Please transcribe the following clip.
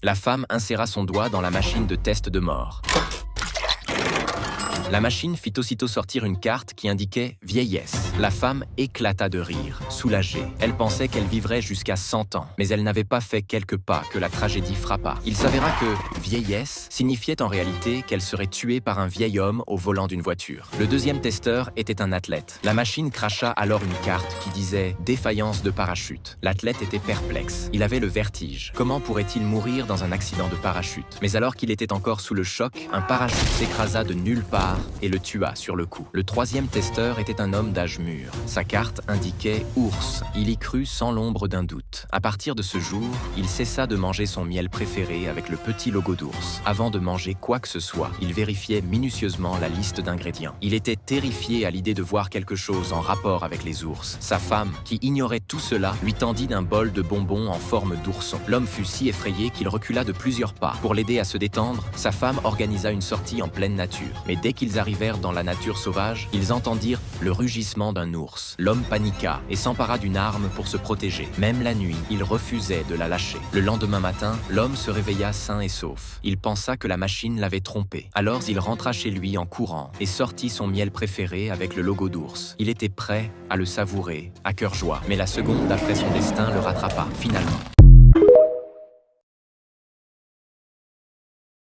La femme inséra son doigt dans la machine de test de mort. La machine fit aussitôt sortir une carte qui indiquait « vieillesse ». La femme éclata de rire, soulagée. Elle pensait qu'elle vivrait jusqu'à 100 ans, mais elle n'avait pas fait quelques pas que la tragédie frappa. Il s'avéra que « vieillesse » signifiait en réalité qu'elle serait tuée par un vieil homme au volant d'une voiture. Le deuxième testeur était un athlète. La machine cracha alors une carte qui disait « défaillance de parachute ». L'athlète était perplexe. Il avait le vertige. Comment pourrait-il mourir dans un accident de parachute? Mais alors qu'il était encore sous le choc, un parachute s'écrasa de nulle part et le tua sur le coup. Le troisième testeur était un homme d'âge mûr. Sa carte indiquait « ours ». Il y crut sans l'ombre d'un doute. À partir de ce jour, il cessa de manger son miel préféré avec le petit logo d'ours. Avant de manger quoi que ce soit, il vérifiait minutieusement la liste d'ingrédients. Il était terrifié à l'idée de voir quelque chose en rapport avec les ours. Sa femme, qui ignorait tout cela, lui tendit d'un bol de bonbons en forme d'ourson. L'homme fut si effrayé qu'il recula de plusieurs pas. Pour l'aider à se détendre, sa femme organisa une sortie en pleine nature. Mais dès qu'ils arrivèrent dans la nature sauvage, ils entendirent le rugissement d'un ours. L'homme paniqua et s'empara d'une arme pour se protéger. Même la nuit, il refusait de la lâcher. Le lendemain matin, l'homme se réveilla sain et sauf. Il pensa que la machine l'avait trompé. Alors il rentra chez lui en courant et sortit son miel préféré avec le logo d'ours. Il était prêt à le savourer à cœur joie. Mais la seconde d'après son destin le rattrapa, finalement.